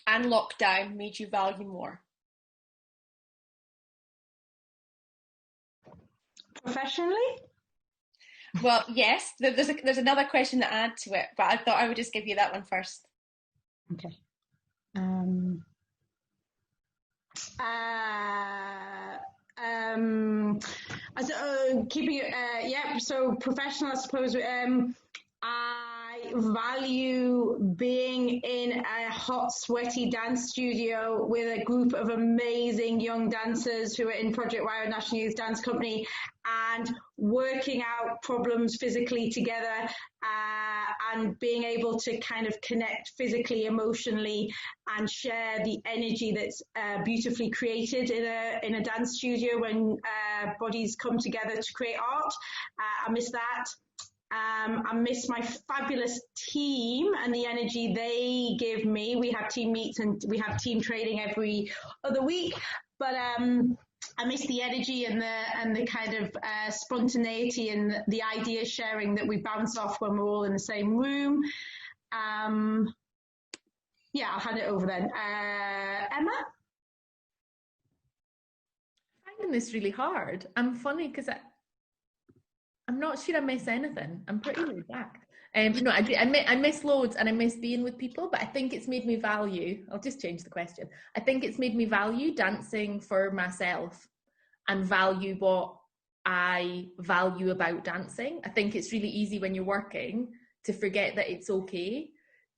and lockdown made you value more? Professionally? Well, yes, there's another question to add to it, but I thought I would just give you that one first. Okay. Keeping it, so professional, I suppose. value being in a hot, sweaty dance studio with a group of amazing young dancers who are in Project Wire National Youth Dance Company and working out problems physically together, and being able to kind of connect physically, emotionally, and share the energy that's beautifully created in a dance studio when bodies come together to create art. I miss that. I miss my fabulous team and the energy they give me. We have team meets and we have team training every other week, but I miss the energy and the kind of spontaneity and the idea sharing that we bounce off when we're all in the same room. Yeah, I'll hand it over then. Emma? I'm finding this really hard. I'm funny because I'm not sure I miss anything. I'm pretty laid back. No, I miss loads, and I miss being with people, but I think it's made me value, I'll just change the question. I think it's made me value dancing for myself and value what I value about dancing. I think it's really easy when you're working to forget that it's okay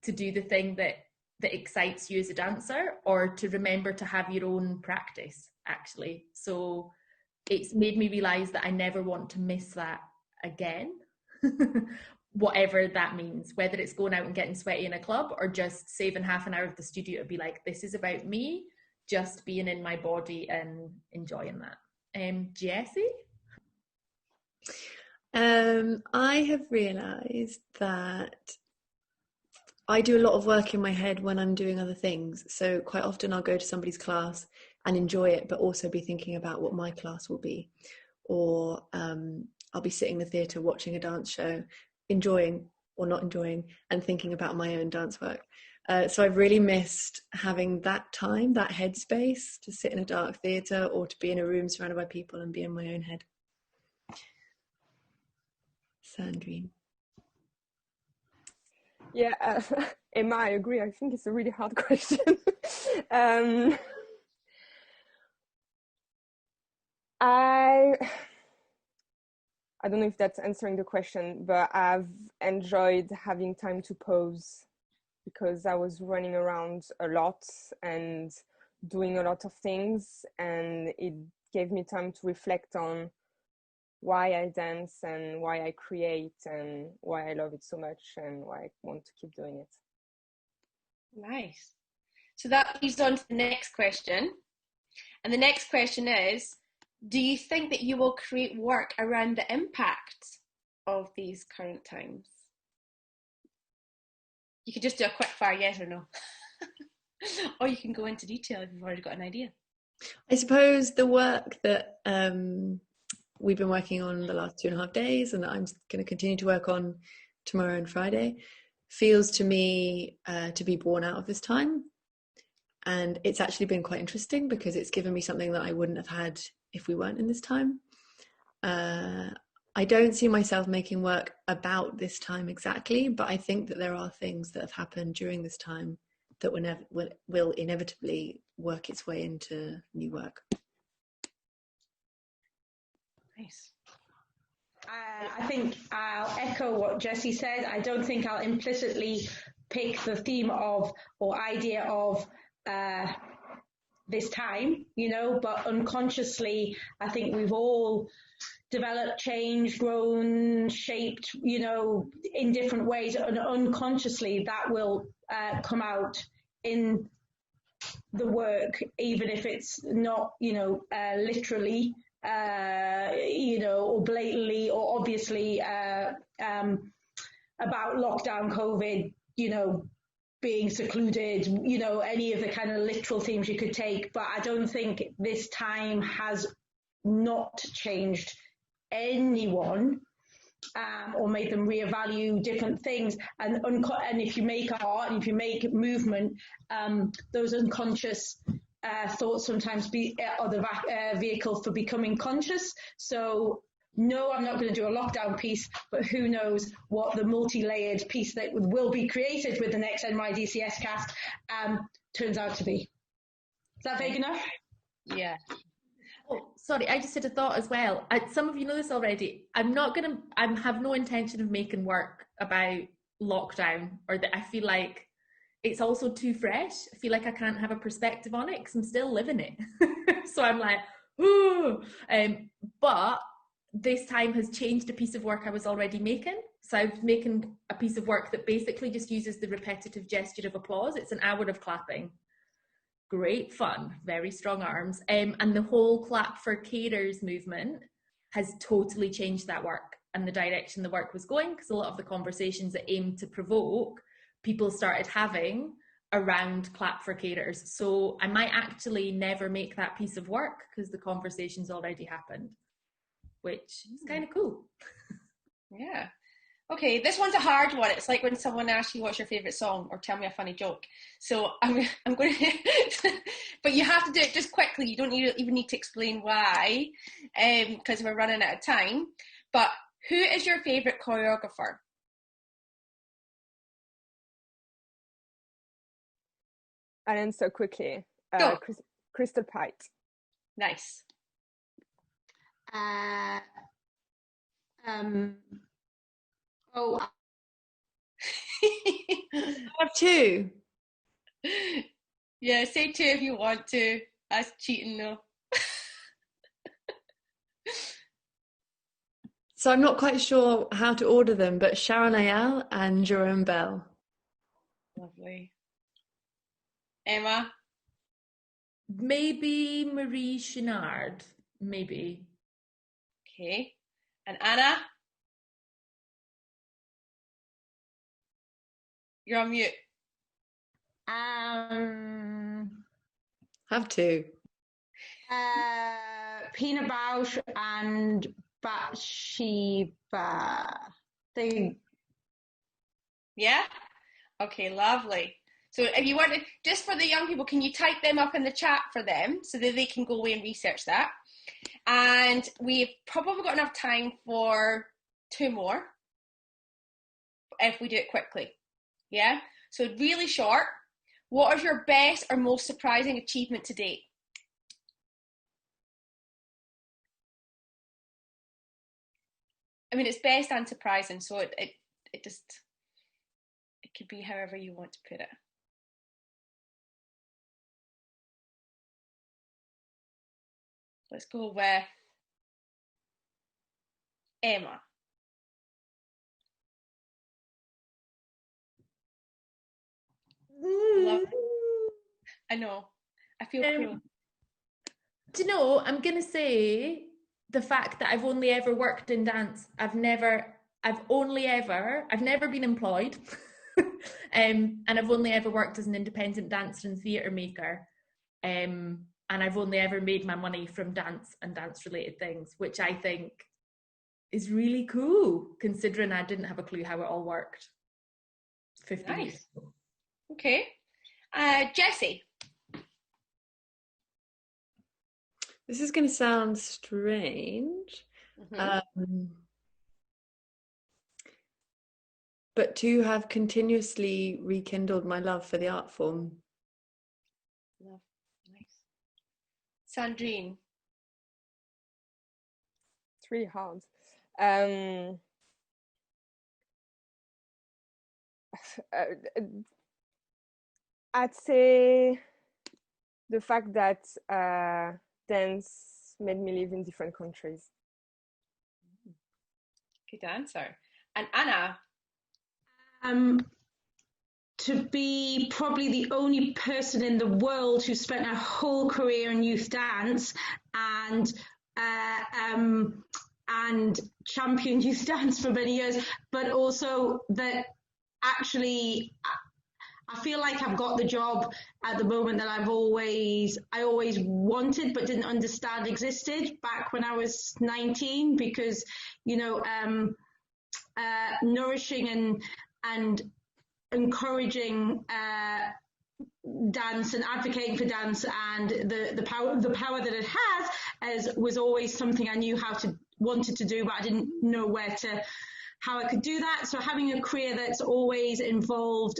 to do the thing that excites you as a dancer, or to remember to have your own practice, actually. So it's made me realize that I never want to miss that again. Whatever that means, whether it's going out and getting sweaty in a club or just saving half an hour of the studio to be like, this is about me, just being in my body and enjoying that. Jessie? I have realised that I do a lot of work in my head when I'm doing other things. So quite often I'll go to somebody's class and enjoy it, but also be thinking about what my class will be. Or I'll be sitting in the theatre watching a dance show, enjoying or not enjoying, and thinking about my own dance work. So I've really missed having that time, that headspace to sit in a dark theatre or to be in a room surrounded by people and be in my own head. Sandrine? Yeah, Emma, I agree. I think it's a really hard question. I don't know if that's answering the question, but I've enjoyed having time to pause because I was running around a lot and doing a lot of things, and it gave me time to reflect on why I dance and why I create and why I love it so much and why I want to keep doing it. Nice. So that leads on to the next question. And the next question is, do you think that you will create work around the impact of these current times? You could just do a quick fire yes or no. Or you can go into detail if you've already got an idea. I suppose the work that we've been working on the last 2.5 days and that I'm going to continue to work on tomorrow and Friday feels to me to be born out of this time. And it's actually been quite interesting because it's given me something that I wouldn't have had if we weren't in this time. I don't see myself making work about this time exactly, but I think that there are things that have happened during this time that will inevitably work its way into new work. Nice. I think I'll echo what Jessie said. I don't think I'll implicitly pick the theme of or idea of this time, but unconsciously, I think we've all developed, changed, grown, shaped, in different ways, and unconsciously that will come out in the work, even if it's not, literally, or blatantly or obviously about lockdown, COVID, being secluded, any of the kind of literal themes you could take. But I don't think this time has not changed anyone or made them reevaluate different things. And if you make art and if you make movement, those unconscious thoughts sometimes are the vehicle for becoming conscious. So no, I'm not going to do a lockdown piece, but who knows what the multi-layered piece that will be created with the next NYDCS cast turns out to be. Is that vague enough? Yeah. Oh, sorry, I just had a thought as well. Some of you know this already. I have no intention of making work about lockdown, or that I feel like it's also too fresh. I feel like I can't have a perspective on it because I'm still living it. So I'm like, ooh. But this time has changed a piece of work I was already making. So I was making a piece of work that basically just uses the repetitive gesture of applause. It's an hour of clapping. Great fun, very strong arms. And the whole clap for carers movement has totally changed that work and the direction the work was going, because a lot of the conversations that aimed to provoke people started having around clap for carers. So I might actually never make that piece of work because the conversation's already happened, which is kind of cool. Yeah. Okay, this one's a hard one. It's like when someone asks you what's your favourite song or tell me a funny joke. So I'm going to, but you have to do it just quickly. You don't even need to explain why, because we're running out of time. But who is your favourite choreographer? I'll answer quickly. Go. Crystal Pite. Nice. Oh, I have two. Yeah, say two if you want to. That's cheating though. So I'm not quite sure how to order them, but Sharon Ayal and Jerome Bell. Lovely. Emma? Maybe Marie Chenard. Maybe. Okay. And Anna? You're on mute. Have two. Pina Bausch and Bathsheba. Yeah? Okay, lovely. So if you want to, just for the young people, can you type them up in the chat for them so that they can go away and research that? And we've probably got enough time for two more if we do it quickly. Yeah? So really short. What is your best or most surprising achievement to date? I mean, it's best and surprising, so it could be however you want to put it. Let's go with Emma. I know. I feel cruel. Do you know, I'm going to say the fact that I've only ever worked in dance. I've never been employed. And I've only ever worked as an independent dancer and theatre maker. And I've only ever made my money from dance and dance related things, which I think is really cool, considering I didn't have a clue how it all worked 50 years ago. Okay. Jessie. This is going to sound strange, but to have continuously rekindled my love for the art form. Love. Nice. Sandrine. It's really hard. I'd say the fact that dance made me live in different countries. Good answer. And Anna? To be probably the only person in the world who spent her whole career in youth dance and championed youth dance for many years, but also that actually I feel like I've got the job at the moment that I always wanted but didn't understand existed back when I was 19, because nourishing and encouraging dance and advocating for dance and the power that it has was always something I knew wanted to do, but I didn't know how I could do that. So having a career that's always involved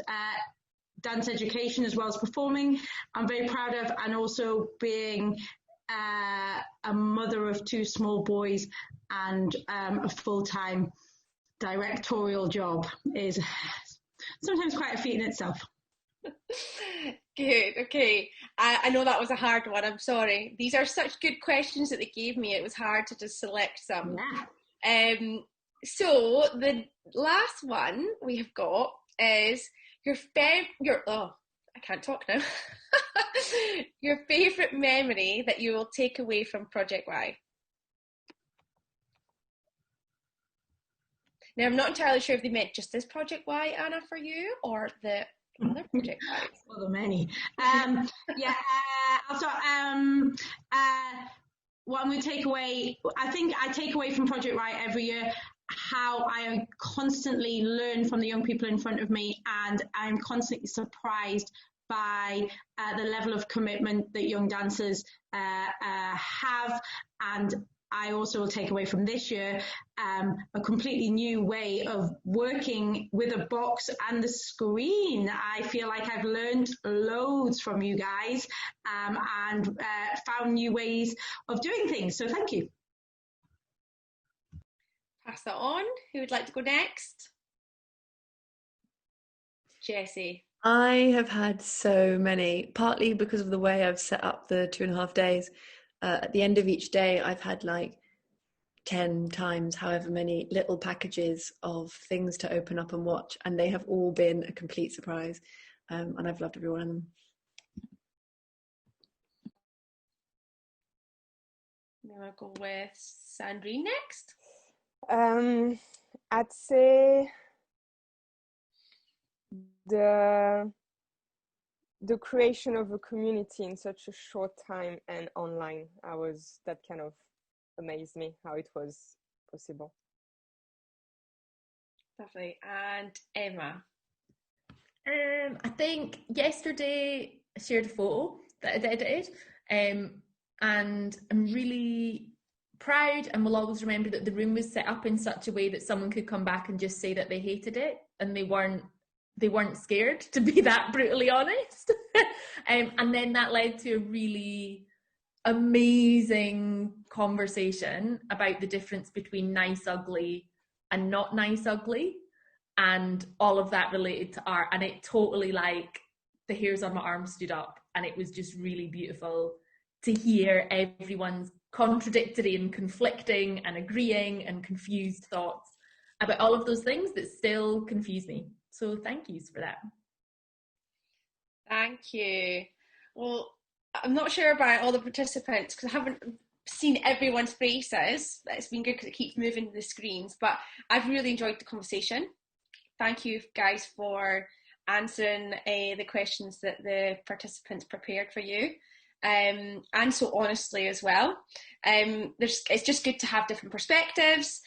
dance education as well as performing, I'm very proud of, and also being a mother of two small boys and a full-time directorial job is sometimes quite a feat in itself. Good. Okay. I know that was a hard one. I'm sorry. These are such good questions that they gave me. It was hard to just select some. Yeah. So the last one we have got is I can't talk now. Your favourite memory that you will take away from Project Y. Now, I'm not entirely sure if they meant just this Project Y, Anna, for you, or the other Project Ys. Well, the many. Also, what I'm going to take away, I think I take away from Project Y every year how I constantly learn from the young people in front of me, and I'm constantly surprised by the level of commitment that young dancers have. And I also will take away from this year a completely new way of working with a box and the screen. I feel like I've learned loads from you guys and found new ways of doing things. So thank you. Pass that on. Who would like to go next? Jessie. I have had so many, partly because of the way I've set up the 2.5 days. At the end of each day, I've had like 10 times however many little packages of things to open up and watch, and they have all been a complete surprise, and I've loved every one of them. I'll go with Sandrine next. I'd say the creation of a community in such a short time and online. That kind of amazed me how it was possible. Lovely. And Emma. I think yesterday I shared a photo that I edited, and I'm really proud and will always remember that the room was set up in such a way that someone could come back and just say that they hated it, and they weren't scared to be that brutally honest. And then that led to a really amazing conversation about the difference between nice ugly and not nice ugly, and all of that related to art. And it totally, like, the hairs on my arm stood up, and it was just really beautiful to hear everyone's contradictory and conflicting and agreeing and confused thoughts about all of those things that still confuse me. So thank yous for that. Thank you. Well, I'm not sure about all the participants because I haven't seen everyone's faces. It's been good because it keeps moving the screens, but I've really enjoyed the conversation. Thank you guys for answering the questions that the participants prepared for you, and so honestly as well. It's just good to have different perspectives.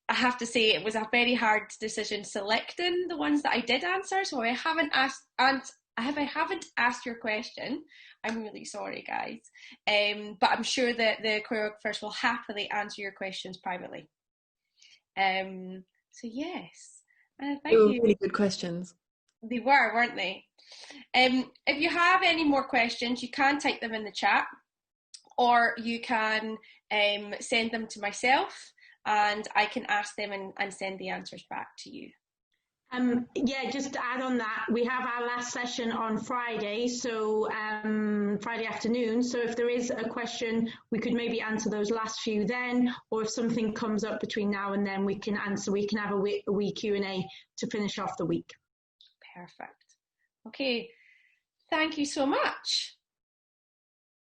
I have to say it was a very hard decision selecting the ones that I did answer, so I haven't asked your question, I'm really sorry, guys. But I'm sure that the choreographers will happily answer your questions privately. So yes, thank you. They were really good questions. They were, weren't they? If you have any more questions, you can type them in the chat, or you can send them to myself, and I can ask them and send the answers back to you. Just to add on that, we have our last session on Friday, so Friday afternoon. So if there is a question, we could maybe answer those last few then, or if something comes up between now and then, we can answer. We can have a wee Q&A to finish off the week. Perfect. Okay, thank you so much.